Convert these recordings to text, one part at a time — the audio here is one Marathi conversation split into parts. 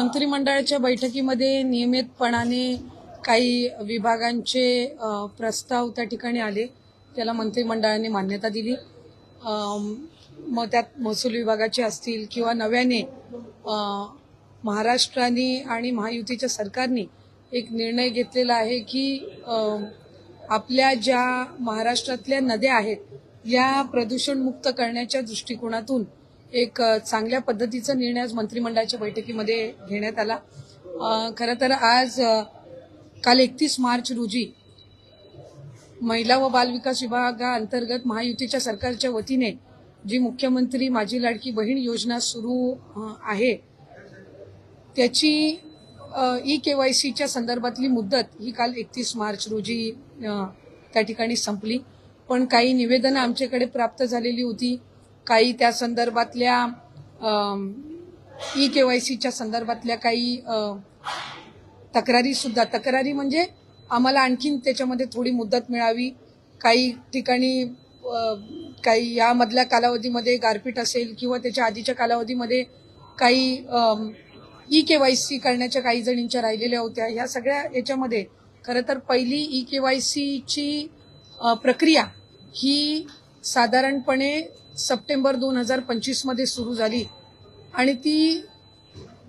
मंत्रिमंडळाच्या बैठकीमध्ये नियमितपणाने काही विभागांचे प्रस्ताव त्या ठिकाणी आले, त्याला मंत्रिमंडळाने मान्यता दिली। मग त्यात महसूल विभागाचे असतील किंवा नव्याने महाराष्ट्राने आणि महायुतीच्या सरकारने एक निर्णय घेतलेला आहे की आपल्या ज्या महाराष्ट्रातल्या नद्या आहेत या प्रदूषणमुक्त करण्याच्या दृष्टिकोनातून एक चांगल्या पद्धतीचा निर्णय आज मंत्रिमंडळाच्या बैठकीमध्ये घेण्यात आला। खरं तर आज काल 31 मार्च रोजी महिला व बालविकास विभागाअंतर्गत महायुतीच्या सरकारच्या वतीने जी मुख्यमंत्री माझी लाडकी बहीण योजना सुरू आहे त्याची ई-केवायसीच्या संदर्भातली मुदत ही काल 31 मार्च रोजी त्या ठिकाणी संपली। पण काही निवेदनं आमच्याकडे प्राप्त झालेली होती, काही त्या संदर्भातल्या ई-केवायसीच्या संदर्भातल्या काही तक्रारी म्हणजे आम्हाला आणखीन त्याच्यामध्ये थोडी मुदत मिळावी, काही ठिकाणी काही यामधल्या कालावधीमध्ये गारपीट असेल किंवा त्याच्या आधीच्या कालावधीमध्ये काही ई-केवायसी करण्याच्या काही जणींच्या राहिलेल्या होत्या। या सगळ्या याच्यामध्ये खरं तर पहिली ई-केवायसीची प्रक्रिया ही साधारणपणे सप्टेंबर 2025 मध्ये सुरू झाली आणि ती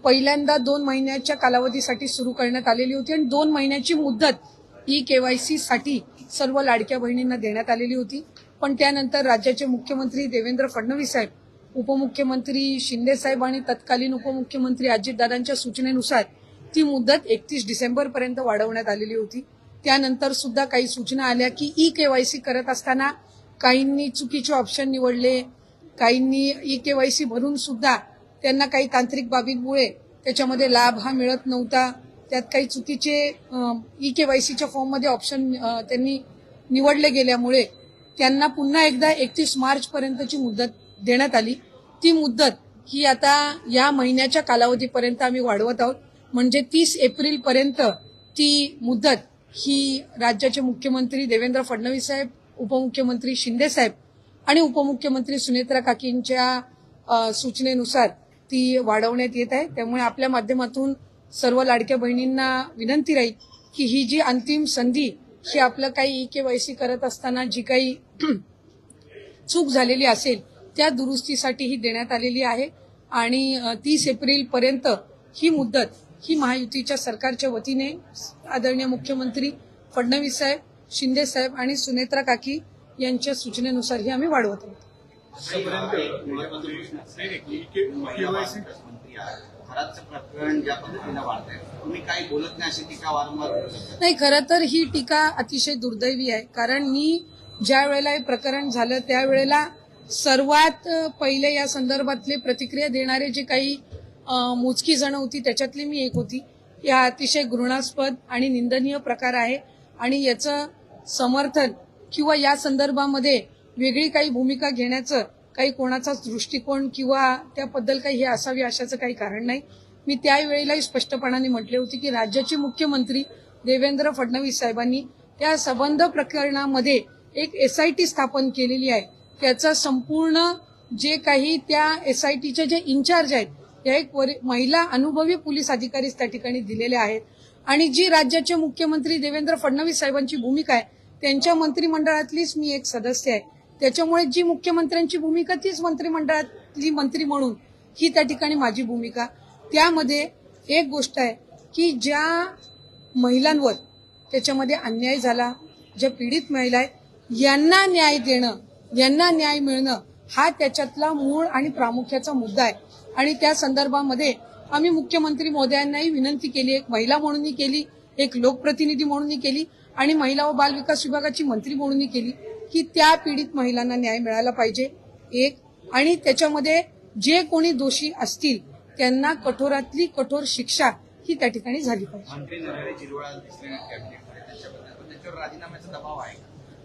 पहिल्यांदा 2 महिन्याच्या कालावधीसाठी सुरू करण्यात आलेली होती आणि 2 महिन्याची मुदत ई-केवायसी साठी सर्व लाडक्या बहिणींना देण्यात आलेली होती। पण त्यानंतर राज्याचे मुख्यमंत्री देवेंद्र फडणवीस साहेब, उपमुख्यमंत्री शिंदे साहेब आणि तत्कालीन उपमुख्यमंत्री अजितदादांच्या सूचनेनुसार ती मुदत 31 डिसेंबर पर्यंत वाढवण्यात आलेली होती। त्यानंतर सुद्धा काही सूचना आल्या की ई-केवायसी करत असताना काहींनी चुकीचे ऑप्शन निवडले, काहींनी ई-केवायसी भरून सुद्धा त्यांना काही तांत्रिक बाबींमुळे त्याच्यामध्ये लाभ हा मिळत नव्हता, त्यात काही चुकीचे ई-केवायसीच्या फॉर्ममध्ये ऑप्शन त्यांनी निवडले गेल्यामुळे त्यांना पुन्हा एकदा 31 मार्च पर्यंतची मुदत देण्यात आली। ती मुदत ही आता या महिन्याच्या कालावधीपर्यंत आम्ही वाढवत आहोत, म्हणजे 30 एप्रिल पर्यंत ती मुदत ही राज्याचे मुख्यमंत्री देवेंद्र फडणवीस साहेब, उपमुख्यमंत्री शिंदे साहेब आणि उपमुख्यमंत्री सुनेत्रा काकींच्या सूचनेनुसार ती वाढवण्यात येत आहे। त्यामुळे आपल्या माध्यमातून सर्व लाडक्या बहिणींना विनंती राहील की ही जी अंतिम संधी ही आपलं काही ई-केवायसी करत असताना जी काही चूक झालेली असेल त्या दुरुस्तीसाठी ही देण्यात आलेली आहे आणि 30 एप्रिल पर्यंत ही मुदत ही महायुतीच्या सरकारच्या वतीने आदरणीय मुख्यमंत्री फडणवीस साहेब, शिंदे साहेब आणि सुनेत्रा काकी यांच्या सूचनेनुसार ही आम्ही वाढवत आहोत। नाही, खरं तर ही टीका अतिशय दुर्दैवी आहे, कारण मी ज्या वेळेला हे प्रकरण झालं त्यावेळेला सर्वात पहिले या संदर्भातले प्रतिक्रिया देणारे जे काही मोजकी जण होती त्याच्यातली मी एक होती। या अतिशय घृणास्पद आणि निंदनीय प्रकार आहे आणि याचं समर्थन किंवा या संदर्भामध्ये वेगळी काही भूमिका घेण्याचं काही कोणाचाच दृष्टिकोन किंवा त्याबद्दल काही हे असावी अशाचं काही कारण नाही। मी त्यावेळेलाही स्पष्टपणाने म्हटले होते की राज्याचे मुख्यमंत्री देवेंद्र फडणवीस साहेबांनी त्या संबंध प्रकरणामध्ये एक SIT स्थापन केलेली आहे, त्याचा संपूर्ण जे काही त्या SITचे जे इन्चार्ज आहेत त्या एक महिला अनुभवी पोलीस अधिकारी त्या ठिकाणी दिलेले आहेत आणि जी राज्याचे मुख्यमंत्री देवेंद्र फडणवीस साहेबांची भूमिका आहे त्यांच्या मंत्रिमंडळातलीच मी एक सदस्य आहे। त्याच्यामुळे जी मुख्यमंत्र्यांची भूमिका तीच मंत्रिमंडळातली मंत्री म्हणून ही त्या ठिकाणी माझी भूमिका। त्यामध्ये एक गोष्ट आहे की ज्या महिलांवर त्याच्यामध्ये अन्याय झाला, ज्या पीडित महिला आहेत यांना न्याय देणं, यांना न्याय मिळणं हा त्याच्यातला मूळ आणि प्रामुख्याचा मुद्दा आहे आणि त्या संदर्भामध्ये आम्ही मुख्यमंत्री महोदयांनाही विनंती केली, एक महिला म्हणूनही केली, एक लोकप्रतिनिधी म्हणूनही केली आणि महिला व बाल विकास विभागाची मंत्री म्हणूनही केली की त्या पीडित महिलांना न्याय मिळाला पाहिजे एक, आणि त्याच्यामध्ये जे कोणी दोषी असतील त्यांना कठोरातली कठोर शिक्षा ही त्या ठिकाणी झाली पाहिजे।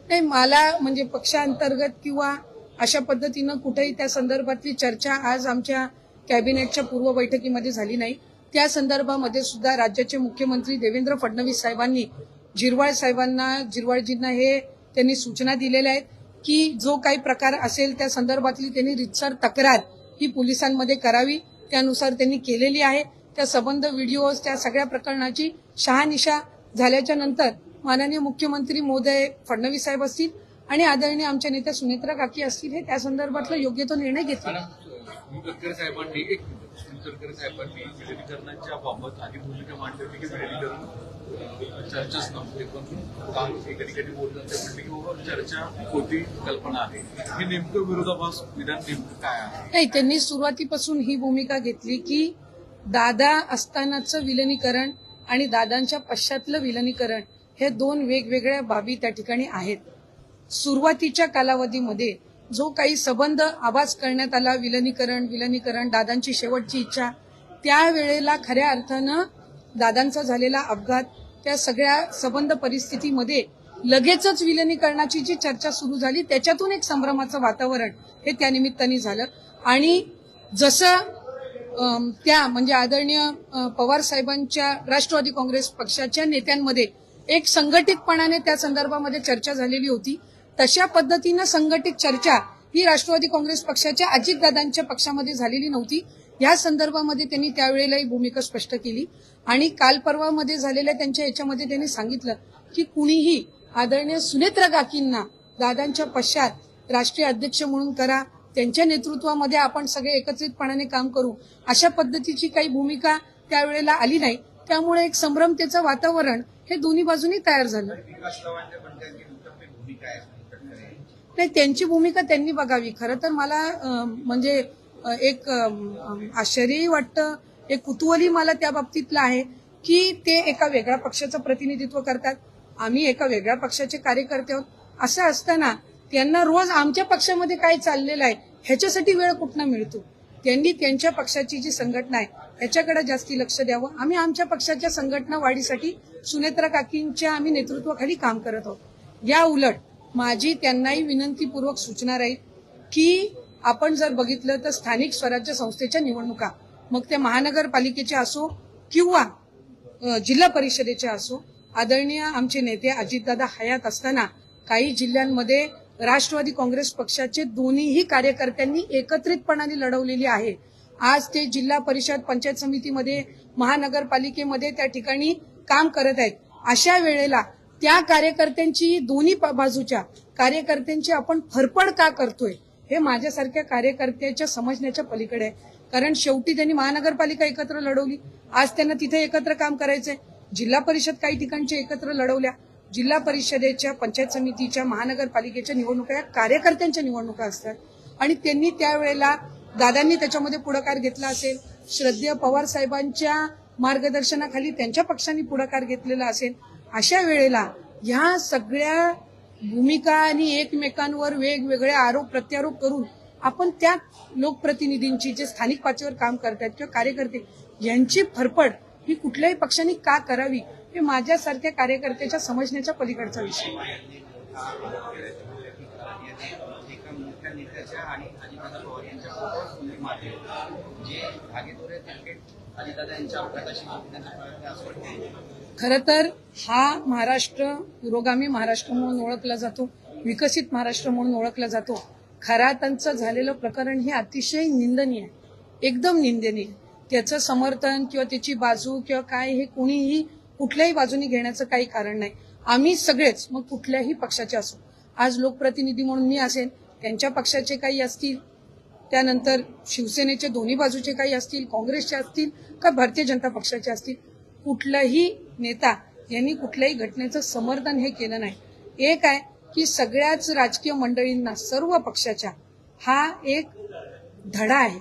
नाही, मला म्हणजे पक्षांतर्गत किंवा अशा पद्धतीनं कुठेही त्या संदर्भातली चर्चा आज आमच्या कॅबिनेटच्या पूर्व बैठकीमध्ये झाली नाही। त्या संदर्भामध्ये सुद्धा राज्याचे मुख्यमंत्री देवेंद्र फडणवीस साहेबांनी जिरवाळजींना हे त्यांनी सूचना दिलेल्या आहेत की जो काही प्रकार असेल त्या संदर्भातली त्यांनी रीतसर तक्रार ही पोलिसांमध्ये करावी, त्यानुसार त्यांनी केलेली आहे। त्या संबंध व्हिडिओज त्या सगळ्या प्रकरणाची शहानिशा झाल्याच्या नंतर माननीय मुख्यमंत्री महोदय फडणवीस साहेब असतील आणि आदरणीय आमच्या नेत्या सुनेत्रा काकी असतील हे त्या संदर्भातला योग्य तो निर्णय घेतील. तटकरे साहेबांनी विलगीकरणाच्या बाबत आधी भूमिका मांडली होती की विलगीकरण चर्चाच नव्हते, पण काल कधी बोललं ते म्हणले की बाबा चर्चा होती, कल्पना आहे. हे नेमकं विरोधाभास विधान नेमकं काय आहे? नाही, त्यांनी सुरुवातीपासून ही भूमिका घेतली की दादा असतानाचं विलगीकरण आणि दादांच्या पश्चातलं विलगीकरण हे दोन वेगवेगळ्या बाबी त्या ठिकाणी आहेत. सुरुवातीच्या कालावधीमध्ये जो काही संबंध आवाज करण्यात आला विलगीकरण दादांची शेवटची इच्छा, त्यावेळेला खऱ्या अर्थानं दादांचा झालेला अपघात त्या सगळ्या संबंध परिस्थितीमध्ये लगेचच विलगीकरणाची जी चर्चा सुरू झाली त्याच्यातून एक संभ्रमाचं वातावरण हे त्या निमित्ताने झालं. आणि जसं त्या म्हणजे आदरणीय पवार साहेबांच्या राष्ट्रवादी काँग्रेस पक्षाच्या नेत्यांमध्ये एक संघटितपणाने त्या संदर्भामध्ये चर्चा झालेली होती, तशा पद्धतीनं संघटित चर्चा ही राष्ट्रवादी काँग्रेस पक्षाच्या अजितदादांच्या पक्षामध्ये झालेली नव्हती. या संदर्भामध्ये त्यांनी त्यावेळेलाही भूमिका स्पष्ट केली आणि काल परवामध्ये झालेल्या त्यांच्या याच्यामध्ये त्यांनी सांगितलं की कुणीही आदरणीय सुनेत्रा काकींना दादांच्या पश्चात राष्ट्रीय अध्यक्ष म्हणून करा, त्यांच्या नेतृत्वामध्ये आपण सगळे एकत्रितपणाने काम करू, अशा पद्धतीची काही भूमिका त्यावेळेला आली नाही. त्यामुळे एक संभ्रमतेचं वातावरण हे दोन्ही बाजूनी तयार झालं. नाही, त्यांची भूमिका त्यांनी बघावी. खरं तर मला म्हणजे एक आश्चर्यही वाटतं, एक कुतूहलही मला त्या बाबतीतलं आहे की ते एका वेगळ्या पक्षाचं प्रतिनिधित्व करतात, आम्ही एका वेगळ्या पक्षाचे कार्यकर्ते आहोत. असं असताना त्यांना रोज आमच्या पक्षामध्ये काय चाललेलं आहे ह्याच्यासाठी वेळ कुठनं मिळतो? त्यांनी त्यांच्या पक्षाची जी संघटना आहे ह्याच्याकडे जास्ती लक्ष द्यावं. आम्ही आमच्या पक्षाच्या संघटना वाढीसाठी सुनेत्रा काकींच्या आम्ही नेतृत्वाखाली काम करत आहोत. या उलट माझी त्यांनाही विनंतीपूर्वक सूचना राहील की आपण जर बघितलं तर स्थानिक स्वराज्य संस्थेच्या निवडणुका, मग त्या महानगरपालिकेच्या असो किंवा जिल्हा परिषदेच्या असो, आदरणीय आमचे नेते अजितदादा हयात असताना काही जिल्ह्यांमध्ये राष्ट्रवादी काँग्रेस पक्षाचे दोन्हीही कार्यकर्त्यांनी एकत्रितपणाने लढवलेली आहे. आज ते जिल्हा परिषद पंचायत समितीमध्ये महानगरपालिकेमध्ये त्या ठिकाणी काम करत आहेत. अशा वेळेला त्या कार्यकर्त्यांची दोन्ही बाजूच्या कार्यकर्त्यांची आपण फरफड का करतोय हे माझ्यासारख्या कार्यकर्त्याच्या समजण्याच्या पलीकडे आहे. कारण शेवटी त्यांनी महानगरपालिका एकत्र लढवली, आज त्यांना तिथे एकत्र काम करायचंय. जिल्हा परिषद काही ठिकाणच्या एकत्र लढवल्या, जिल्हा परिषदेच्या पंचायत समितीच्या महानगरपालिकेच्या निवडणुका या कार्यकर्त्यांच्या निवडणुका असतात आणि त्यांनी त्यावेळेला दादांनी त्याच्यामध्ये पुढाकार घेतला असेल, श्रद्धेय पवार साहेबांच्या मार्गदर्शनाखाली त्यांच्या पक्षांनी पुढाकार घेतलेला असेल. अशा वेळेला ह्या सगळ्या भूमिका आणि एकमेकांवर वेगवेगळे आरोप प्रत्यारोप करून आपण त्या लोकप्रतिनिधींची जे स्थानिक पातळीवर काम करतात किंवा कार्यकर्ते यांची फरफड ही कुठल्याही पक्षांनी का करावी हे माझ्यासारख्या कार्यकर्त्याच्या समजण्याच्या पलीकडचा विषय. खरं तर हा महाराष्ट्र पुरोगामी महाराष्ट्र म्हणून ओळखला जातो, विकसित महाराष्ट्र म्हणून ओळखला जातो. खरातांचं झालेलं प्रकरण हे अतिशय निंदनीय आहे, एकदम निंदनीय. त्याचं समर्थन किंवा त्याची बाजू किंवा काय हे कोणीही कुठल्याही बाजूने घेण्याचं काही कारण नाही. आम्ही सगळेच मग कुठल्याही पक्षाचे असो, आज लोकप्रतिनिधी म्हणून मी असेल, त्यांच्या पक्षाचे काही असतील, त्यानंतर शिवसेनेचे दोन्ही बाजूचे काही असतील, काँग्रेसचे असतील का भारतीय जनता पक्षाचे असतील, कुठलाही नेता यांनी कुठल्याही घटनेचं समर्थन हे केलं नाही. एक आहे की सगळ्याच राजकीय मंडळींना सर्व पक्षाच्या हा एक धडा आहे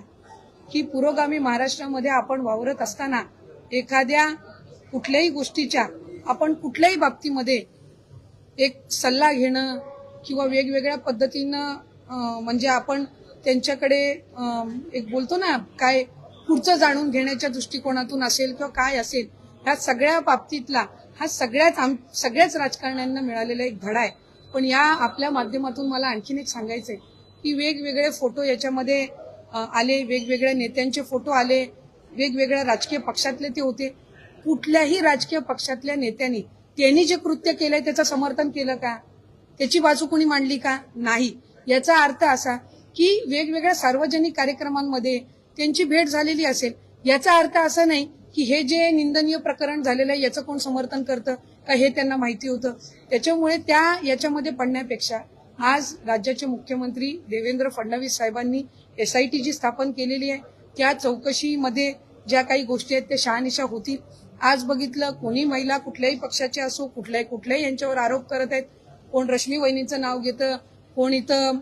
की पुरोगामी महाराष्ट्रामध्ये आपण वावरत असताना एखाद्या कुठल्याही गोष्टीच्या आपण कुठल्याही बाबतीमध्ये एक सल्ला घेणं किंवा वेगवेगळ्या पद्धतीनं म्हणजे आपण त्यांच्याकडे एक बोलतो ना काय पुढचं जाणून घेण्याच्या दृष्टिकोनातून असेल किंवा काय असेल, ह्या सगळ्या बाबतीतला हा सगळ्याच राजकारण्यांना मिळालेला एक धडा आहे. पण या आपल्या माध्यमातून मला आणखीन एक सांगायचंय की वेगवेगळे फोटो याच्यामध्ये आले, वेगवेगळ्या नेत्यांचे फोटो आले, वेगवेगळ्या राजकीय पक्षातले ते होते. कुठल्याही राजकीय पक्षातल्या नेत्यांनी त्यांनी जे कृत्य केलंय त्याचं समर्थन केलं का? त्याची बाजू कोणी मांडली का? नाही. याचा अर्थ असा की वेगवेगळ्या सार्वजनिक कार्यक्रमांमध्ये त्यांची भेट झालेली असेल, याचा अर्थ असा नाही की हे जे निंदनीय प्रकरण झालेलं आहे याचं कोण समर्थन करतं का हे त्यांना माहिती होतं. त्याच्यामुळे याच्यामध्ये पडण्यापेक्षा आज राज्याचे मुख्यमंत्री देवेंद्र फडणवीस साहेबांनी SIT जी स्थापन केलेली आहे त्या चौकशीमध्ये ज्या काही गोष्टी आहेत त्या शहानिशा होतील. आज बघितलं कोणी महिला कुठल्याही पक्षाचे असो कुठल्याही यांच्यावर आरोप करत आहेत. कोण रश्मी वहिनींचं नाव घेतं, कोण इथं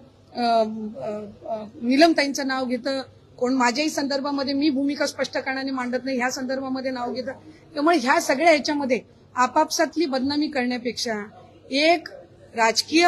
नीलमताईंचं नाव घेतं, कोण माझ्याही संदर्भामध्ये मी भूमिका स्पष्टपणाने मांडत नाही ह्या संदर्भामध्ये नाव घेतं. त्यामुळे ह्या सगळ्या ह्याच्यामध्ये आपापसातली बदनामी करण्यापेक्षा एक राजकीय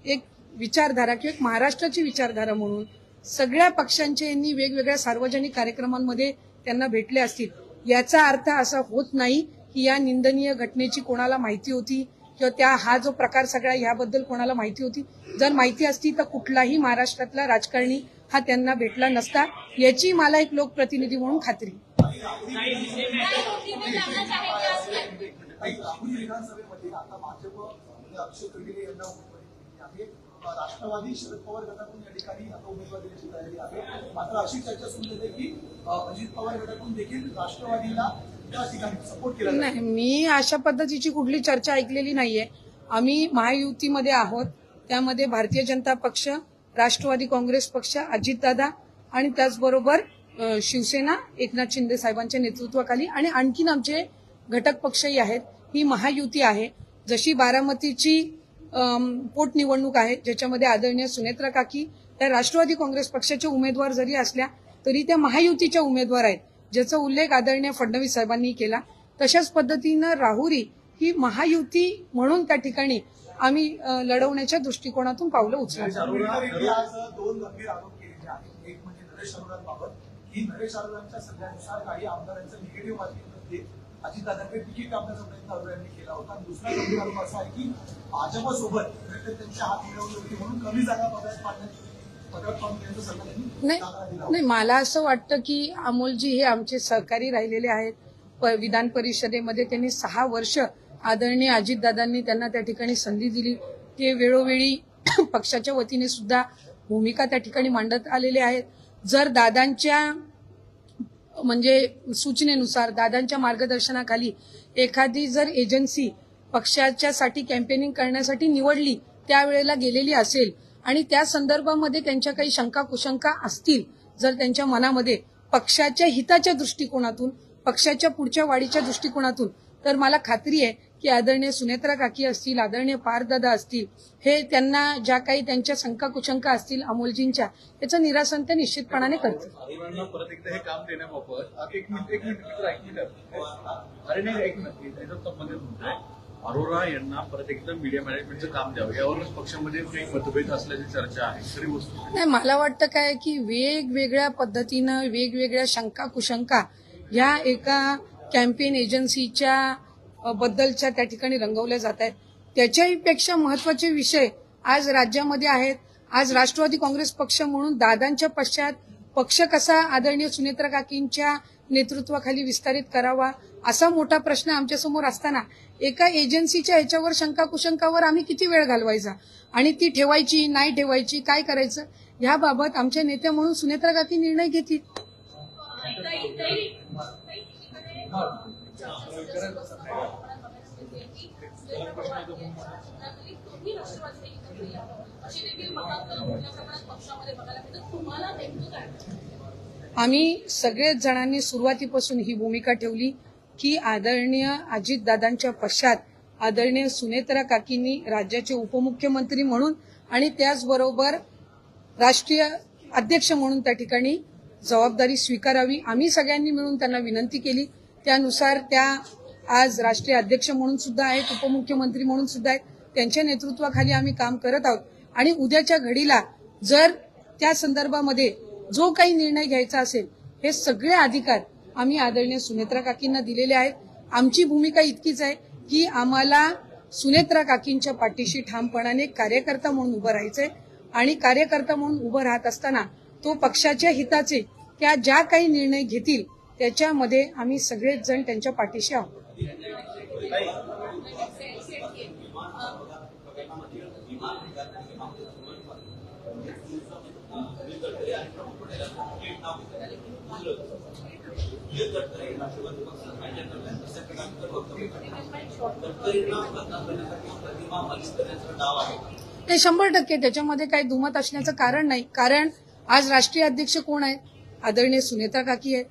एक विचारधारा किंवा एक महाराष्ट्राची विचारधारा म्हणून सगळ्या पक्षांचे यांनी वेगवेगळ्या सार्वजनिक कार्यक्रमांमध्ये त्यांना भेटले असतील. याचा अर्थ असा होत नाही की या निंदनीय घटनेची कोणाला माहिती होती किंवा हा जो प्रकार सगळा ह्याबद्दल कोणाला माहिती होती. जर माहिती असती तर कुठलाही महाराष्ट्रातला राजकारणी हा त्यांना भेटला नसता याची मला एक लोकप्रतिनिधी म्हणून खात्री. राष्ट्रवादी शरद पवार गटातून या ठिकाणी आता उमेदवार देण्याची तयारी आहे. मात्र अशी चर्चा सुरू झाली की अजित पवार गटातून देखील राष्ट्रवादीला त्या ठिकाणी सपोर्ट केला नाही. मी अशा पद्धतीची कुठली चर्चा ऐकलेली नाहीये. आम्ही महायुतीमध्ये आहोत. त्यामध्ये भारतीय जनता पक्ष, राष्ट्रवादी काँग्रेस पक्ष, अजितदादा आणि त्याचबरोबर शिवसेना एकनाथ शिंदे साहेबांच्या नेतृत्वाखाली आणि आणखीन आमचे घटक पक्षही आहेत. ही महायुती आहे. जशी बारामतीची पोटनिवडणूक आहे ज्याच्यामध्ये आदरणीय सुनेत्रा काकी त्या राष्ट्रवादी काँग्रेस पक्षाचे उमेदवार जरी असल्या तरी त्या महायुतीच्या उमेदवार आहेत ज्याचा उल्लेख आदरणीय फडणवीस साहेबांनी केला. तशाच पद्धतीनं राहुरी ही महायुती म्हणून त्या ठिकाणी आम्ही लढवण्याच्या दृष्टिकोनातून पावलं उचलतो. दोन गंभीर आरोप केलेले आहेत. एक म्हणजे नरेश अरोरांबाबत की नरेश अरोरांच्या सल्ल्यानुसार काही आमदारांचं निगेटिव्ह मार्किंग अजितदादांकडे तिकीट कापण्याचा प्रयत्न अरोरांनी केला होता. दुसरा गंभीर आरोप असा आहे की भाजपसोबत त्यांच्या हात मिळवली होती म्हणून कमी जागा पदरात पाडण्याची सल्ला त्यांनी नाही. मला असं वाटतं की अमोलजी हे आमचे सहकारी राहिलेले आहेत. विधान परिषदेमध्ये त्यांनी 6 वर्ष आदरणीय अजितदादांनी त्यांना त्या ठिकाणी संधी दिली. ते वेळोवेळी पक्षाच्या वतीने सुद्धा भूमिका त्या ठिकाणी मांडत आलेले आहेत. जर दादांच्या सूचनेनुसार दादांच्या मार्गदर्शनाखाली एखादी जर एजन्सी पक्षाच्यासाठी कॅम्पेनिंग करण्यासाठी निवडली त्यावेळेला गेलेली असेल आणि त्या संदर्भामध्ये त्यांच्या काही शंका कुशंका असतील जर त्यांच्या मनामध्ये पक्षाच्या हिताच्या दृष्टिकोनातून पक्षाच्या पुढच्या वाढीच्या दृष्टिकोनातून तर मला खात्री आहे की आदरणीय सुनेत्रा काकी असतील, आदरणीय पारदादा असतील, हे त्यांना ज्या काही त्यांच्या शंका कुशंका असतील अमोलजींच्या याचं निरासन ते निश्चितपणाने करतील. परत एकदा हे काम देण्याबाबत एक मिनिट अरोरा यांना परत एकदा मीडिया मॅनेजमेंटचं काम द्यावं यावरच पक्षामध्ये काही मतभेद असल्याची चर्चा आहे. खरी वस्तू नाही. मला वाटतं काय की वेगवेगळ्या पद्धतीनं वेगवेगळ्या शंका कुशंका या एका कॅम्पेन एजन्सीच्या बद्दलच्या त्या ठिकाणी रंगवल्या जात आहेत. त्याच्याहीपेक्षा महत्वाचे विषय आज राज्यामध्ये आहेत. आज राष्ट्रवादी काँग्रेस पक्ष म्हणून दादांच्या पश्चात पक्ष कसा आदरणीय सुनेत्रा काकींच्या नेतृत्वाखाली विस्तारित करावा असा मोठा प्रश्न आमच्यासमोर असताना एका एजन्सीच्या ह्याच्यावर शंका कुशंकावर आम्ही किती वेळ घालवायचा आणि ती ठेवायची नाही ठेवायची काय करायचं याबाबत आमच्या नेत्या म्हणून सुनेत्रा काकी निर्णय घेतील. आम्ही सगळेच जणांनी सुरुवातीपासून ही भूमिका ठेवली की आदरणीय अजितदादांच्या पश्चात आदरणीय सुनेत्रा काकींनी राज्याचे उपमुख्यमंत्री म्हणून आणि त्याचबरोबर राष्ट्रीय अध्यक्ष म्हणून त्या ठिकाणी जबाबदारी स्वीकारावी. आम्ही सगळ्यांनी मिळून त्यांना विनंती केली. त्यानुसार त्या आज राष्ट्रीय अध्यक्ष म्हणून सुद्धा आहेत, उपमुख्यमंत्री म्हणून सुद्धा आहेत. त्यांच्या नेतृत्वाखाली आम्ही काम करत आहोत आणि उद्याच्या घडीला जर त्या संदर्भामध्ये जो काही निर्णय घ्यायचा असेल हे सगळे अधिकार आम्ही आदरणीय सुनेत्रा काकींना दिलेले आहेत. आमची भूमिका इतकीच आहे की आम्हाला सुनेत्रा काकींच्या पाठीशी ठामपणाने कार्यकर्ता म्हणून उभं राहायचंय आणि कार्यकर्ता म्हणून उभं राहत असताना तो पक्षाच्या हिताचे त्या ज्या काही निर्णय घेतील त्याच्यामध्ये आम्ही सगळेच जण त्यांच्या पाठीशी आहोत. निखिल गडकरी राष्ट्रवादी पक्षात हायजॅक करतात तशा प्रकारचं वक्तव्य करतात. गडकरींना बदनाम करण्यासाठी प्रतिमा मलिक करण्याचं डाव आहे. ते 100% त्याच्यामध्ये काही दुमत असण्याचं कारण नाही. कारण आज राष्ट्रीय अध्यक्ष कोण आहे? आदरणीय सुनेत्रा काकी आहे.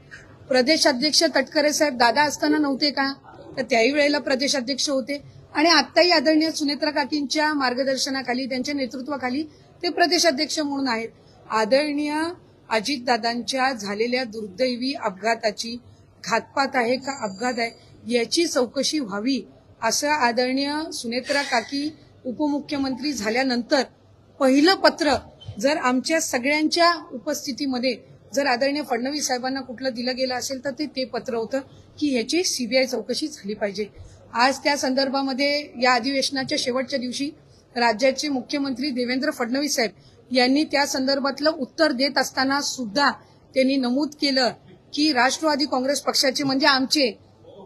प्रदेश अध्यक्ष तटकरे साहेब दादा असताना नव्हते का? तर त्याही वेळेला प्रदेश अध्यक्ष होते आणि आत्ताही आदरणीय सुनेत्रा काकींच्या मार्गदर्शनाखाली त्यांच्या नेतृत्वाखाली ते प्रदेश अध्यक्ष म्हणून आहेत. आदरणीय अजितदादांच्या झालेल्या दुर्दैवी अपघाताची घातपात आहे का अपघात आहे याची चौकशी व्हावी असं आदरणीय सुनेत्रा काकी उपमुख्यमंत्री झाल्यानंतर पहिलं पत्र जर आमच्या सगळ्यांच्या उपस्थितीमध्ये जर आदरणीय फडणवीस साहेबांना कुठलं दिलं गेलं असेल तर ते पत्र होतं की ह्याची सीबीआय चौकशी झाली पाहिजे. आज त्या संदर्भामध्ये या अधिवेशनाच्या शेवटच्या दिवशी राज्याचे मुख्यमंत्री देवेंद्र फडणवीस साहेब यांनी त्या संदर्भातलं उत्तर देत असताना सुद्धा त्यांनी नमूद केलं की राष्ट्रवादी काँग्रेस पक्षाचे म्हणजे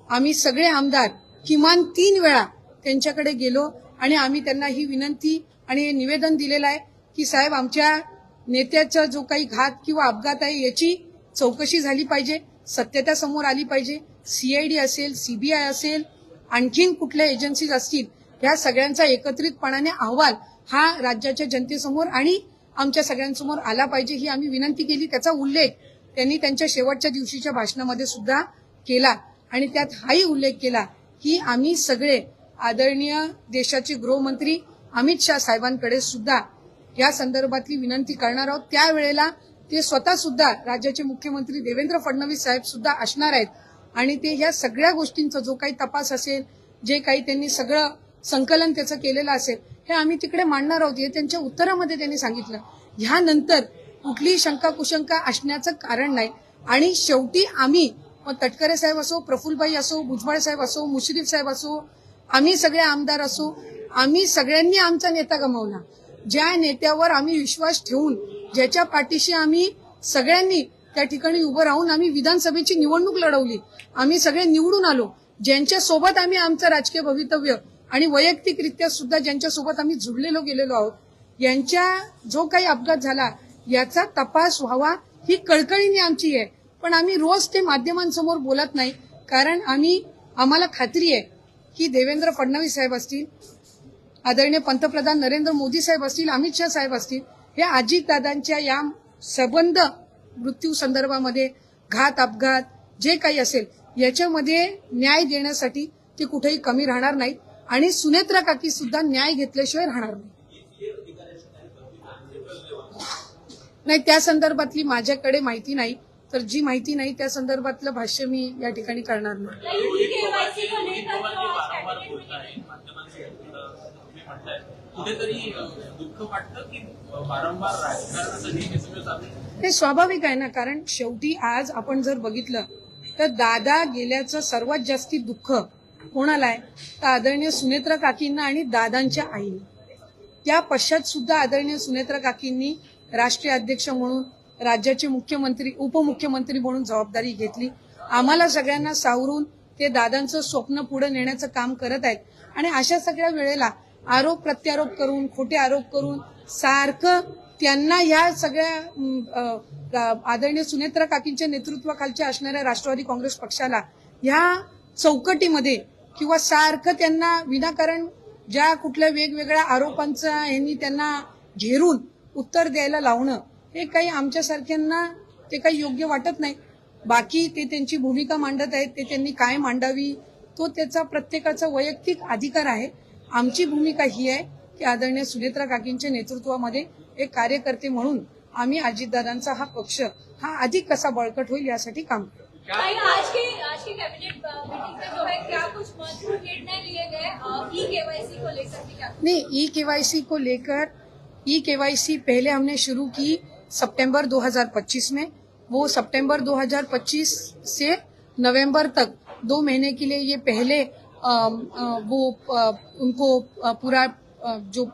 आम्ही सगळे आमदार किमान 3 वेळा त्यांच्याकडे गेलो आणि आम्ही त्यांना ही विनंती आणि हे निवेदन दिलेलं आहे की साहेब आमच्या नेत्याचा जो काही घात किंवा अपघात आहे याची चौकशी झाली पाहिजे, सत्यता समोर आली पाहिजे. सीआयडी असेल, सीबीआय असेल, आणखीन कुठल्या एजन्सीज असतील या सगळ्यांचा एकत्रितपणाने अहवाल हा राज्याच्या जनतेसमोर आणि आमच्या सगळ्यांसमोर आला पाहिजे ही आम्ही विनंती केली. त्याचा उल्लेख त्यांनी त्यांच्या शेवटच्या दिवशीच्या भाषणामध्ये सुद्धा केला आणि त्यात हाही उल्लेख केला की आम्ही सगळे आदरणीय देशाचे गृहमंत्री अमित शाह साहेबांकडे सुद्धा या संदर्भातली विनंती करणार आहोत. त्यावेळेला ते स्वतः सुद्धा राज्याचे मुख्यमंत्री देवेंद्र फडणवीस साहेब सुद्धा असणार आहेत आणि ते या सगळ्या गोष्टींचा जो काही तपास असेल, जे काही त्यांनी सगळं संकलन त्याचं केलेलं असेल हे आम्ही तिकडे मांडणार आहोत. हे त्यांच्या उत्तरामध्ये त्यांनी सांगितलं. ह्यानंतर कुठलीही शंका कुशंका असण्याचं कारण नाही आणि शेवटी आम्ही मग तटकरे साहेब असो, प्रफुल्लबाई असो, भुजबळ साहेब असो, मुश्रीफ साहेब असो, आम्ही सगळे आमदार असो, आम्ही सगळ्यांनी आमचा नेता गमावला. ज्या नेत्यावर आम्ही विश्वास ठेवून ज्याच्या पाठीशी आम्ही सगळ्यांनी त्या ठिकाणी उभं राहून आम्ही विधानसभेची निवडणूक लढवली, आम्ही सगळे निवडून आलो, ज्यांच्या सोबत आम्ही आमचं राजकीय भवितव्य आणि वैयक्तिकरित्या सुद्धा ज्यांच्यासोबत आम्ही जुळलेलो गेलेलो आहोत, यांच्या जो काही अपघात झाला याचा तपास व्हावा ही कळकळीने आमची आहे. पण आम्ही रोज ते माध्यमांसमोर बोलत नाही कारण आम्हाला खात्री आहे की देवेंद्र फडणवीस साहेब असतील, आदरणीय पंतप्रधान नरेंद्र मोदी साहेब असतील, अमित शाह साहेब असतील, हे अजितदादांच्या या सबंध मृत्यू संदर्भामध्ये घात अपघात जे काही असेल याच्यामध्ये न्याय देण्यासाठी ते कुठेही कमी राहणार नाहीत आणि सुनेत्रा काकी सुद्धा न्याय घेतल्याशिवाय राहणार नाही. नाही त्या संदर्भातली माझ्याकडे माहिती नाही, तर जी माहिती नाही त्या संदर्भातलं भाष्य मी या ठिकाणी करणार नाही. कुठेतरी दुःख वाटतं की वारंवार राजकारणासाठी हे सगळं चालू. हे स्वाभाविक आहे ना, कारण शेवटी आज आपण जर बघितलं तर दादा गेल्याचं सर्वात जास्ती दुःख कोणाला आहे तर आदरणीय सुनेत्रा काकींना आणि दादांच्या आईने. त्या पश्चात सुद्धा आदरणीय सुनेत्रा काकींनी राष्ट्रीय अध्यक्ष म्हणून राज्याचे मुख्यमंत्री उपमुख्यमंत्री म्हणून जबाबदारी घेतली. आम्हाला सगळ्यांना सावरून ते दादांचं स्वप्न पुढे नेण्याचं काम करत आहेत आणि अशा सगळ्या वेळेला आरोप प्रत्यारोप करून खोटे आरोप करून सारखं त्यांना ह्या सगळ्या आदरणीय सुनेत्रा काकींच्या नेतृत्वाखालच्या असणाऱ्या राष्ट्रवादी काँग्रेस पक्षाला ह्या चौकटीमध्ये किंवा सारखं त्यांना विनाकारण ज्या कुठल्या वेगवेगळ्या आरोपांचा यांनी त्यांना घेरून उत्तर द्यायला लावणं हे काही आमच्यासारख्यांना ते काही योग्य वाटत नाही. बाकी ते त्यांची भूमिका मांडत आहेत, ते त्यांनी काय मांडावी तो त्याचा प्रत्येकाचा वैयक्तिक अधिकार आहे. आमची भूमिका ही आहे की आदरणीय सुनेत्रा काकींच्या नेतृत्वामध्ये एक कार्यकर्ते म्हणून आम्ही अजितदादांचा हा पक्ष हा अधिक कसा बळकट होईल यासाठी काम करू. आज की कैबिनेट मीटिंग में जो है क्या कुछ महत्वपूर्ण निर्णय लिए गए ई केवाईसी को लेकर क्या? नहीं, ई केवाईसी पहले हमने शुरू की सितंबर 2025 में. वो सितंबर 2025 से नवंबर तक 2 महीने के लिए ये पहले उनको पूरा जो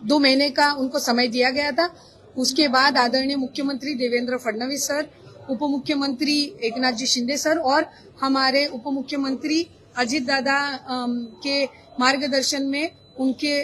2 महीने का उनको समय दिया गया था. उसके बाद आदरणीय मुख्यमंत्री देवेंद्र फडणवीस सर, उप मुख्यमंत्री एकनाथ जी शिंदे सर और हमारे उप मुख्यमंत्री अजित दादा के मार्गदर्शन में उनके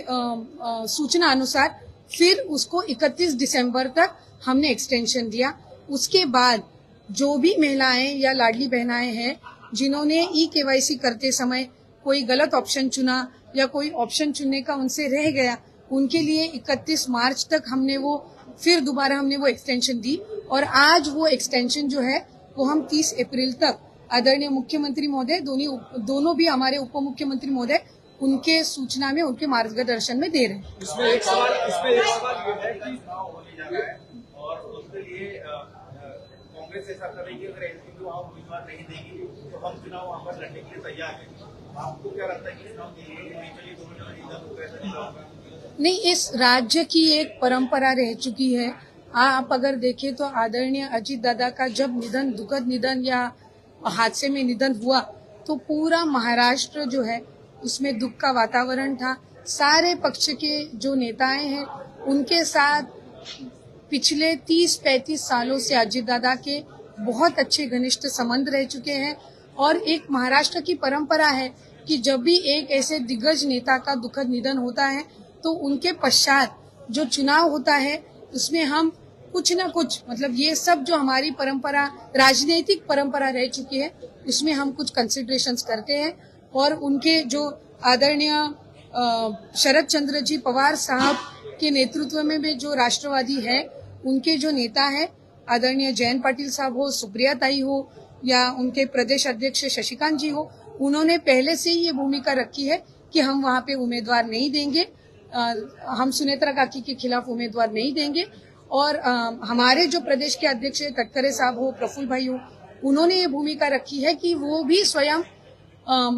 सूचना अनुसार फिर उसको 31 दिसंबर तक हमने एक्सटेंशन दिया. उसके बाद जो भी महिलाएं या लाडली बहनाएं हैं जिन्होंने KYC करते समय कोई गलत ऑप्शन चुना या कोई ऑप्शन चुनने का उनसे रह गया, उनके लिए 31 मार्च तक हमने वो एक्सटेंशन दी और आज वो एक्सटेंशन जो है वो हम 30 अप्रैल तक आदरणीय मुख्यमंत्री महोदय दोनों भी हमारे उप मुख्यमंत्री महोदय उनके सूचना में उनके मार्गदर्शन में दे रहे हैं। इसमें एक सवाल ये है कि चुनाव होने जा रहा है और उसके लिए कांग्रेस ऐसा कर रही है कि अगर एनसीपी वहाँ उम्मीदवार नहीं देगी तो हम चुनाव वहाँ पर लड़ने के लिए तैयार हैं। आपको क्या लगता है कि चुनाव के दोनों जगह निधन होगा, ऐसा नहीं होगा? नहीं, इस राज्य की एक परंपरा रह चुकी है। आप अगर देखें तो आदरणीय अजीत दादा का जब निधन, दुखद निधन या हादसे में निधन हुआ तो पूरा महाराष्ट्र जो है उसमें दुख का वातावरण था। सारे पक्ष के जो नेताएं हैं उनके साथ पिछले 30-35 सालों से अजीत दादा के बहुत अच्छे घनिष्ठ संबंध रह चुके हैं और एक महाराष्ट्र की परंपरा है कि जब भी एक ऐसे दिग्गज नेता का दुखद निधन होता है तो उनके पश्चात जो चुनाव होता है उसमें हम कुछ न कुछ, मतलब ये सब जो हमारी परंपरा, राजनीतिक परंपरा रह चुकी है, उसमें हम कुछ कंसिडरेशंस करते हैं और उनके जो आदरणीय शरद चंद्र जी पवार साहब के नेतृत्व में भी जो राष्ट्रवादी है, उनके जो नेता है आदरणीय जयंत पाटिल साहब हो, सुप्रिया ताई हो या उनके प्रदेश अध्यक्ष शशिकांत जी हो, उन्होंने पहले से ही ये भूमिका रखी है कि हम वहाँ पे उम्मीदवार नहीं देंगे, हम सुनेत्रा काकी के खिलाफ उम्मीदवार नहीं देंगे। और हमारे जो प्रदेश के अध्यक्ष तटकरे साहब हो, प्रफुल्ल भाई हो, उन्होंने ये भूमिका रखी है कि वो भी स्वयं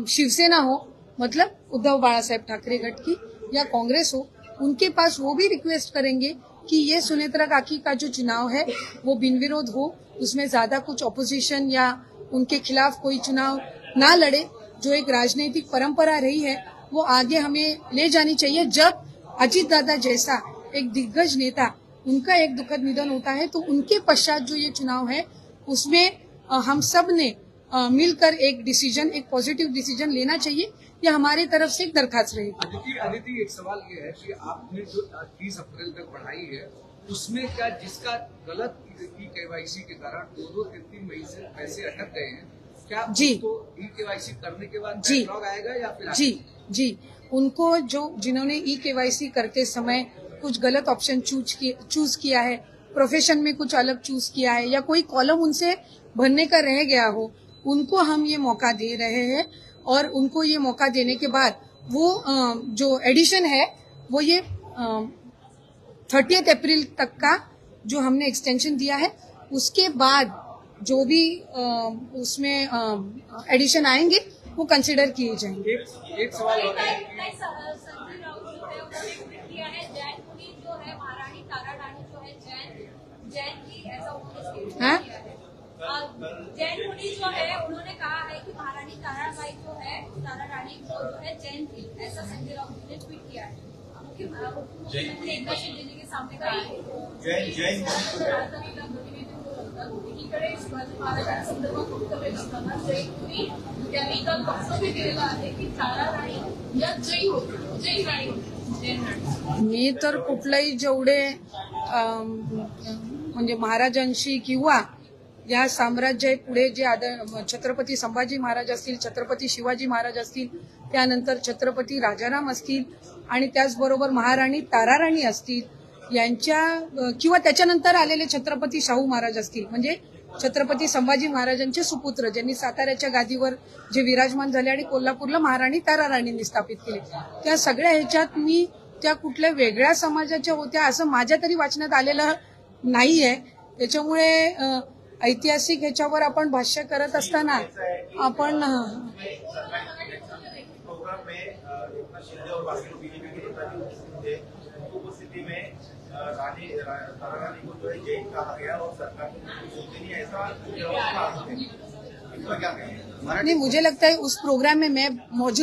शिवसेना हो, मतलब उद्धव बाला साहेब ठाकरे गठ की, या कांग्रेस हो, उनके पास वो भी रिक्वेस्ट करेंगे कि ये सुनेत्रा काकी का जो चुनाव है वो बिन विरोध हो, उसमें ज्यादा कुछ ऑपोजिशन या उनके खिलाफ कोई चुनाव ना लड़े। जो एक राजनीतिक परंपरा रही है वो आगे हमें ले जानी चाहिए। जब अजीत दादा जैसा एक दिग्गज नेता, उनका एक दुखद निधन होता है तो उनके पश्चात जो ये चुनाव है उसमें हम सब ने मिलकर एक डिसीजन, एक पॉजिटिव डिसीजन लेना चाहिए। यह हमारी तरफ से एक दरखास्त रहेगी। अदिति, एक सवाल ये है कि आपने जो 30 अप्रैल तक बढ़ाई है उसमें क्या जिसका गलत KYC के कारण 2-3 महीने से पैसे अटक गए हैं, क्या जी, उसको KYC करने के बाद जी, बैकलॉग आएगा या फिर जी, उनको जिन्होंने KYC करते समय कुछ गलत ऑप्शन चूज किया है, प्रोफेशन में कुछ अलग चूज किया है या कोई कॉलम उनसे भरने का रह गया हो, उनको हम ये मौका दे रहे हैं और उनको ये मौका देने के बाद वो जो एडिशन है वो ये 30 अप्रैल तक का जो हमने एक्सटेंशन दिया है, उसके बाद जो भी उसमें एडिशन आएंगे वो कंसिडर किए जाएंगे। एक सवाल और है संजय राउत जो है उन्होंने ट्वीट किया है, जैन मुनि जो है महारानी तारा रानी जो है जैन की, ऐसा उन्होंने स्टेटमेंट किया है। जैन मुनि जो है उन्होंने कहा है कि महारानी ताराबाई जो है, तारा रानी वो जो है जैन थी, ऐसा संजय राउत ने ट्वीट किया है। मुख्यमंत्री एकनाथ शिंदे जी के सामने कहा है एकीकडे शिवाजी महाराजांच्या संदर्भात वक्तव्य करताना जैन मुनी यांनी काल वक्तव्य केलेलं आहे की तारा राणी या जैन होत्या, जैन राणी होत्या, जैन राणी। मी तर कुठलाही जेवढे म्हणजे महाराजांशी किंवा या साम्राज्य पुढे जे छत्रपती संभाजी महाराज असतील, छत्रपती शिवाजी महाराज असतील, त्यानंतर छत्रपती राजाराम असतील आणि त्याचबरोबर महाराणी ताराराणी असतील, यांच्या किंवा त्याच्यानंतर आलेले छत्रपती शाहू महाराज असतील, म्हणजे छत्रपती संभाजी महाराजांचे सुपुत्र ज्यांनी साताऱ्याच्या गादीवर जे विराजमान झाले आणि कोल्हापूरला महाराणी ताराराणींनी स्थापित केले, त्या सगळ्या ह्याच्यात मी त्या कुठल्या वेगळ्या समाजाच्या होत्या असं माझ्या तरी वाचण्यात आलेलं नाहीये। त्याच्यामुळे ऐतिहासिक ह्याच्यावर आपण भाष्य करत असताना आपण प्रोग्राम में एकनाथ शिंदे और बाकी लोग बीजेपी के नेता थे, उपस्थिति में तारा रानी को जो है जैन कहा गया और सरकार सोचती नहीं, ऐसा क्या कहें? नहीं, मुझे लगता है उस प्रोग्राम में मैं मौजूद